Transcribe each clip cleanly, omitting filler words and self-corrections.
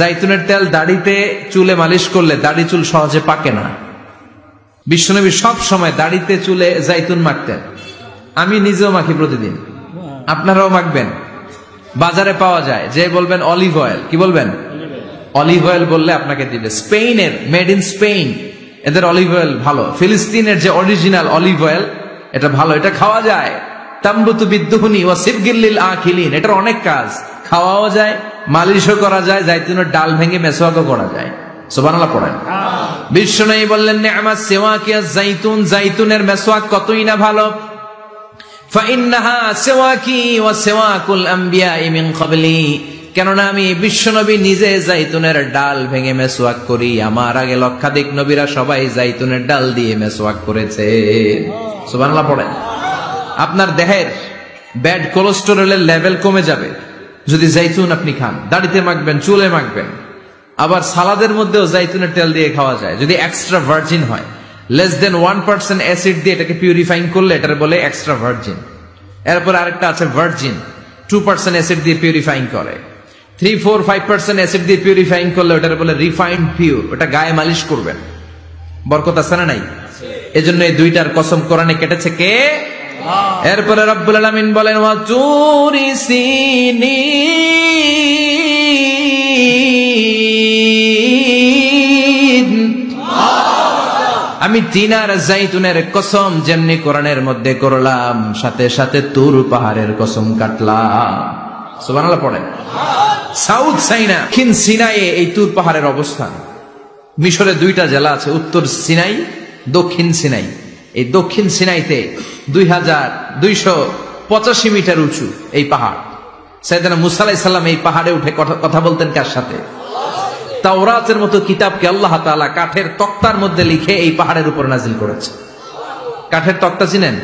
জাইতুনের তেল দাড়িতে চুলে মালিশ করলে দাড়ি চুল সহজে পাকে না। বিশ্বনবী সব সময় দাড়িতে চুলে জাইতুন মাখতেন। আমি নিজেও মাখি প্রতিদিন, আপনারাও মাখবেন। বাজারে পাওয়া যায়, যে বলবেন অলিভ অয়েল, কি বলবেন? অলিভ অয়েল বললে আপনাকে দিবে। স্পেনের, মেড ইন স্পেন, এদের অলিভ অয়েল ভালো। ফিলিস্তিনের যে অরিজিনাল অলিভ অয়েল, এটা ভালো, এটা খাওয়া যায়। তাম্বুতু বিদ্দুহুনি ওয়া সিবগিল আখিলিন, এটার অনেক কাজ, খাওয়াও যায়, মালিশও করা যায়, জাইতুনের ডাল ভেঙে মেসওয়াকও করা যায়। সুবহানাল্লাহ পড়েন। বিশ্বনবী বললেন নি'মাস সিওয়াকিয়া জাইতুন, জাইতুনের মেসওয়াক কতই না ভালো। ফাইন্নাহা সিওয়াকি ওয়া সিওয়াকুল আমবিয়াই মিন ক্বাবলি, কেননা আমি বিশ্বনবী নিজে জাইতুনের ডাল ভেঙে মেসওয়াক করি, আমার আগে লক্ষাধিক নবীরা সবাই জাইতুনের ডাল দিয়ে মেসওয়াক করেছে। সুবহানাল্লাহ পড়েন। আপনার দেহের ব্যাড কোলেস্টেরলের লেভেল কমে যাবে যদি জাইতুন আপনি খান। দাড়িতে মাখবেন, চুলে মাখবেন, আবার সালাদের মধ্যেও জাইতুনের তেল দিয়ে খাওয়া যায় যদি এক্সট্রা ভার্জিন হয়। লেস দেন 1% অ্যাসিড দিয়ে এটাকে পিউরিফাইং করলে এটাকে বলে এক্সট্রা ভার্জিন। এরপর আরেকটা আছে ভার্জিন, 2% অ্যাসিড দিয়ে পিউরিফাইং করে। 3, 4, 5% অ্যাসিড দিয়ে পিউরিফাইং করলে ওটাকে বলে রিফাইন্ড পিওর। ওটা গায়ে মালিশ করবেন, বরকত আছে না নাই? এজন্য এই দুইটার কসম কোরআনে কেটেছে কে? এরপরে রব্বুল আলামিন বলেন ওয়া তুরি সিনিন, আমি তিন আর জাইতুনের কসম যেমনি কোরআনের মধ্যে করলাম, সাথে সাথে তুর পাহাড়ের কসম কাটলাম। সুবহানাল্লাহ পড়েন। সাউথ সাইনা, দক্ষিণ সিনাইয়ে এই তুর পাহাড়ের অবস্থান। মিশরে দুইটা জেলা আছে, উত্তর সিনাই, দক্ষিণ সিনাই। এই দক্ষিণ সিনাইতে 2285 মিটার উঁচু এই পাহাড়। সাইয়েদনা মুসা আলাইহিস সালাম এই পাহাড়ে উঠে কথা বলতেন কার সাথে? তাওরাতের মতো কিতাবকে আল্লাহ তাআলা কাঠের তক্তার মধ্যে লিখে এই পাহাড়ের উপর নাজিল করেছে। কাঠের তক্তা চিনেন?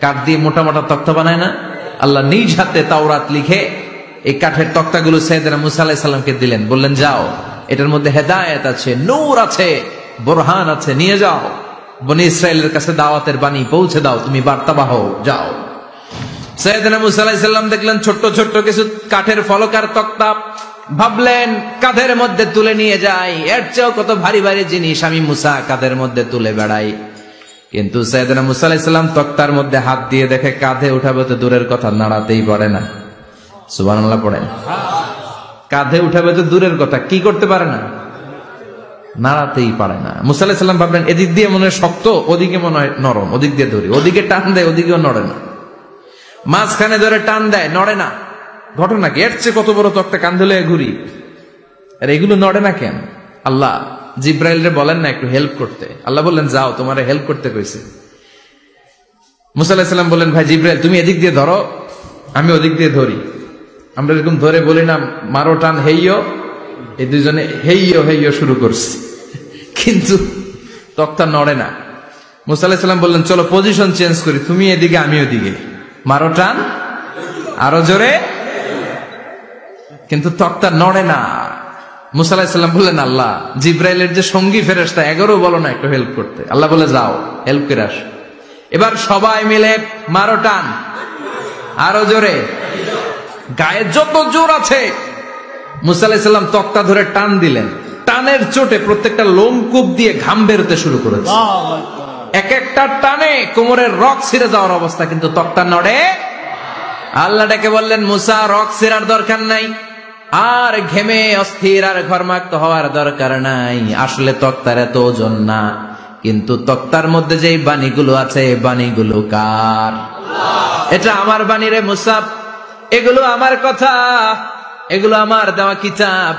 কাঠ দিয়ে মোটা মোটা তক্তা বানায় না? আল্লাহ নিজ হাতে তাওরাত লিখে এই কাঠের তক্তাগুলো সাইয়েদনা মুসা আলাইহিস সালামকে দিলেন, বললেন যাও, এটার মধ্যে হেদায়েত আছে, নূর আছে, বুরহান আছে, নিয়ে যাও, বনি ইসরায়েলের কাছে দাওয়াতের বাণী পৌঁছে দাও, তুমি বার্তাবাহ, যাও। সাইয়েদনা মুসা আলাইহিস সালাম দেখলেন ছোট্ট ছোট্ট কিছু কাঠের ফলকার তক্তা, ভাবলেন কাঁধের মধ্যে তুলে নিয়ে যাই, এর চেয়েও কত ভারী ভারী জিনিস আমি মুসা কাঁধের মধ্যে তুলে বেড়াই। কিন্তু সাইয়েদনা মুসা আলাইহিস সালাম তক্তার মধ্যে হাত দিয়ে দেখে কাঁধে উঠাবে তো দূরের কথা, নাড়াতেই পারে না। সুবহানাল্লাহ পড়েন। কাঁধে উঠাবে তো দূরের কথা, কি করতে পারে না? নাড়াতেই পারে না। মুসা আলাইহিস সালাম ভাবলেন এদিক দিয়ে মনে হয় শক্ত, ওদিকে মনে হয় নরম, ওদিক দিয়ে ধরি, ওদিকে টান দেয়, ওদিকেও নড়ে না, মাঝখানে ধরে টান দেয়, নড়ে না। ঘটনা কি? এর চেয়ে কত বড় তক্তা কাঁধে লয়ে ঘুরি, আর এগুলো নড়ে না কেন? আল্লাহ জিব্রাইলরে বলেন না একটু হেল্প করতে? আল্লাহ বললেন যাও, তোমারে হেল্প করতে কইছে। মুসা আলাইহিস সালাম বললেন ভাই জিব্রাইল তুমি এদিক দিয়ে ধরো, আমি ওদিক দিয়ে ধরি। আমরা এরকম ধরে বলি না মারো টান হেইয়ো, এই দুজনে হেইয়ো হেইয়ো শুরু করছে, কিন্তু তক্তা নড়ে না। মুসা আলাইহিস সালাম বললেন চলো পজিশন চেঞ্জ করি, তুমি এদিকে আমি ওদিকে, মারো টান আরো জোরে, কিন্তু তক্তা নড়ে না। মুসা আলাইহিস সালাম বললেন আল্লাহ জিব্রাইলের যে সঙ্গী ফেরেশতা 11 বলো না একটু হেল্প করতে। আল্লাহ বলে যাও হেল্প করে আস। এবার সবাই মিলে মারো টান আরো জোরে, গায়ে যত জোর আছে। মুসা আলাইহিস সালাম তক্তা ধরে টান দিলেন, টানের চোটে প্রত্যেকটা লোমকূপ দিয়ে ঘাম বেরোতে শুরু করেছে। এক একটা টানে কোমরের রক ছিঁড়ে যাওয়ার অবস্থা, কিন্তু তক্তা নড়ে। আল্লাহ ডেকে বললেন মুসা রক ছিঁড়ার দরকার নাই, আর ঘেমে অস্থির আর ঘর্মাক্ত হওয়ার দরকার নাই। আসলে তক্তার এত ওজন না, কিন্তু তক্তার মধ্যে যে বাণীগুলো আছে বাণীগুলো কার? এটা আমার বাণী রে মুসা, এগুলো আমার কথা, এগুলো আমার দেওয়া কিতাব,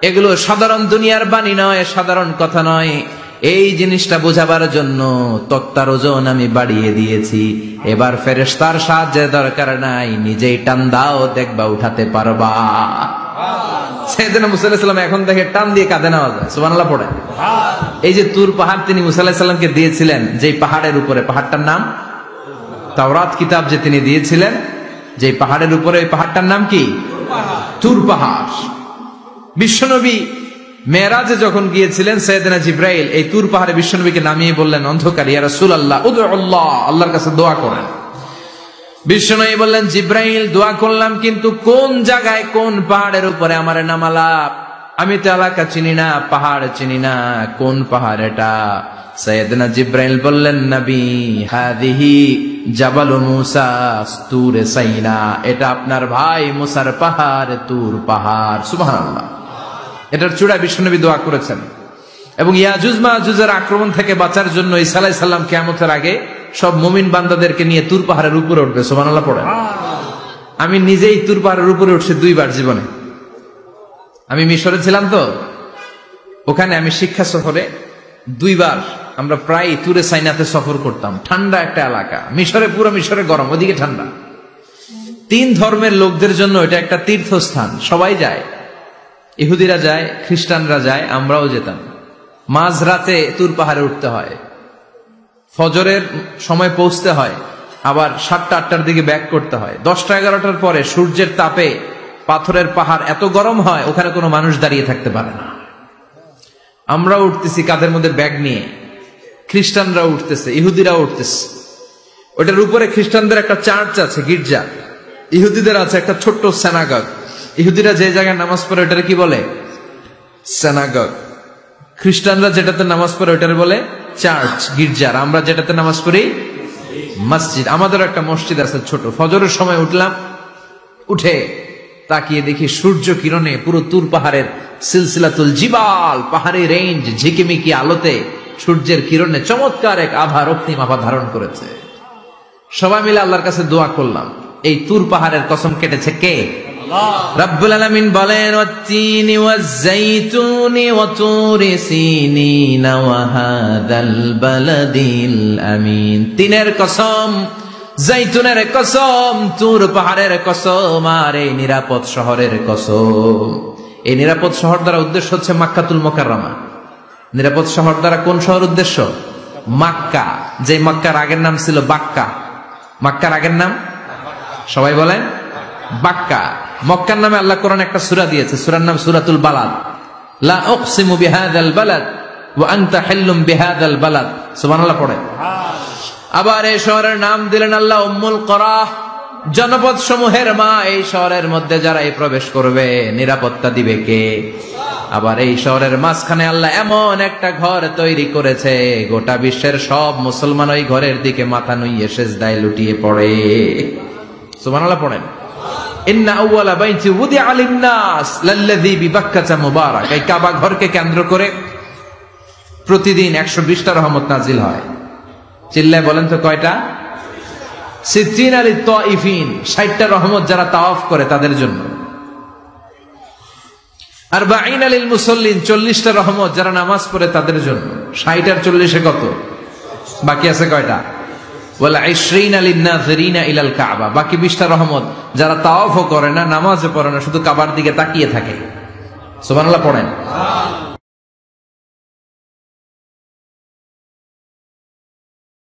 এগুলো সাধারণ দুনিয়ার বাণী নয়, সাধারণ কথা নয়। এই জিনিসটা বোঝাবার জন্য তক্তার ওজন আমি বাড়িয়ে দিয়েছি। এবার ফেরেশতার সাহায্যের দরকার নাই, নিজেই টান দাও, দেখবা উঠাতে পারবা। সাইয়েদনা মুসা আলাইহিস সালাম এখন দেখে টান দিয়ে কাঁধে নেওয়া যায়। সুবহানাল্লাহ পড়ে। এই যে তুর পাহাড় তিনি মুসা আলাইহিস সালামকে দিয়েছিলেন, যেই পাহাড়ের উপরে, পাহাড়টার নাম তাওরাত কিতাব যে তিনি দিয়েছিলেন, যে পাহাড়ের উপরে, ওই পাহাড়টার নাম কি? তুর পাহাড়। বিশ্বনবী মেরাজে যখন গিয়েছিলেন, সাইয়েদনা জিব্রাইল এই তুর পাহাড়ে বিশ্বনবীকে নামিয়ে বললেন অন্ধকার, ইয়া রাসূলুল্লাহ উদুল্লাহ, আল্লাহর কাছে দোয়া করেন। বিশ্বনবী বললেন জিব্রাইল দোয়া করলাম, কিন্তু কোন জায়গায় কোন পাহাড়ের উপরে আমারে নামালা? আমি তো এলাকা চিনি না, পাহাড় চিনি না, কোন পাহাড় এটা? সাইয়েদনা জিব্রাইল বললেন, নবী, হাদিহি জাবাল মুসা তুরে সাইনা, এটা আপনার ভাই মুসার পাহাড়, তুর পাহাড়। সুবহানাল্লাহ। এটার চূড়ায় বিশ্বনবী দোয়া করেছেন। এবং ইয়াজুজ মাজুজের আক্রমণ থেকে বাঁচার জন্য ঈসা আলাইহিস সালাম কিয়ামতের আগে সব মুমিন বান্দাদেরকে নিয়ে তুর পাহাড়ের উপরে উঠবে। সুবহানাল্লাহ পড়েন। আমি নিজেই তুর পাহাড়ের উপরে উঠছি 2 বার জীবনে। আমি মিশরে ছিলাম তো, ওখানে আমি শিক্ষা সফরে 2 বার আমরা প্রায় তুরে সাইনাতে সফর করতাম। ঠান্ডা একটা এলাকা, মিশরে, পুরো মিশরে গরম, ওদিকে ঠান্ডা। 3 ধর্মের লোকদের জন্য এটা একটা তীর্থস্থান, সবাই যায়, ইহুদিরা যায়, খ্রিস্টানরা যায়, আমরাও যেতাম। মাঝরাতে তুর পাহাড়ে উঠতে হয়, ফজরের সময় পৌঁছতে হয়, আবার 7টা-8টার দিকে ব্যাক করতে হয়। 10টা-11টার পরে সূর্যের তাপে পাথরের পাহাড় এত গরম হয়, ওখানে কোনো মানুষ দাঁড়িয়ে থাকতে পারে না। আমরা উঠতেছি কাঁধের মধ্যে ব্যাগ নিয়ে, খ্রিস্টানরা উঠতেছে, ইহুদিরা উঠতেছে। ওটার উপরে খ্রিস্টানদের একটা চার্চ আছে, গির্জা, ইহুদিদের আছে একটা ছোট্ট সিনাগগ। ইহুদিরা যে জায়গায় নামাজ পড়ে ওটার কি বলে? সিনাগগ। খ্রিস্টানরা যেটাতে নামাজ পড়ে ওটার বলে চার্চ, গির্জার। আমরা যেটাতে নামাজ পড়ি মসজিদ। আমাদের একটা মসজিদ আছে ছোট। ফজরের সময় উঠলাম, উঠে তাকিয়ে দেখি সূর্য কিরণে পুরো তুর পাহাড়ের সিলসিলাতুল জিবাল, পাহাড়ি রেঞ্জ ঝিকিমিকি আলোতে সূর্যের কিরণে চমৎকার এক আভা, রক্তিম আভা ধারণ করেছে। সবাই মিলে আল্লাহর কাছে দোয়া করলাম। এই তুর পাহাড়ের কসম কেটেছে কে? রব্বুল আলামিন বলেন, ওয়াত-তিনি ওয়াজ-যাইতুনি ওয়া তুরি সিনিন ওয়া হাদাল বালাদিল আমিন। তিনের কসম, জাইতুনের কসম, তুর পাহাড়ের কসম, আর এই নিরাপদ শহরের কসম। এই নিরাপদ শহর দ্বারা উদ্দেশ্য হচ্ছে মক্কাতুল মুকাররমা। নিরাপদ শহর দ্বারা কোন শহর উদ্দেশ্য? মক্কা। যে মক্কার আগের নাম ছিল বাক্কা। মক্কার আগের নাম সবাই বলেন বাক্কা। মক্কার নামে আল্লাহ কোরআন একটা সূরা দিয়েছে, সূরার নাম সূরাতুল বালাদ। লা উকসিমু বিহাযাল বালাদ ওয়া আনতা হিল্লুম বিহাযাল বালাদ। সুবহানাল্লাহ পড়ে। আবার এই শহরের নাম দিলেন আল্লাহ উম্মুল কুরা, জনপদ সমূহের মা। এই শহরের মধ্যে যারা এই প্রবেশ করবে, নিরাপত্তা দিবে কে? আবার এই শহরের মাঝখানে আল্লাহ এমন একটা ঘর তৈরি করেছে, গোটা বিশ্বের সব মুসলমান ওই ঘরের দিকে মাথা নুইয়ে সিজদায় লুটিয়ে পড়ে। সুবহানাল্লাহ পড়েন। ইন্না আউওয়ালা বাইতি উদিআ লিন-নাস লাল্লাযী বিবাক্কাতা মুবারাক। এই কাবা ঘরকে কেন্দ্র করে প্রতিদিন 120টা রহমত নাজিল হয়। চিল্লায় বলেন তো কয়টা? 60 লিত-তাইফিন, 60টা রহমত যারা তাওয়াফ করে তাদের জন্য। 40 লিল-মুসাল্লিন, 40টা রহমত যারা নামাজ পড়ে তাদের জন্য। 60 আর 40 কত? বাকি আছে কয়টা? ওয়াল 20 লিন-নাযিরিনা ইলাল কাবা, বাকি 20টা রহমত যারা তাওয়াফও করে না, নামাজও পড়ে না, শুধু কাবার দিকে তাকিয়ে থাকে। সুবহানাল্লাহ পড়েন।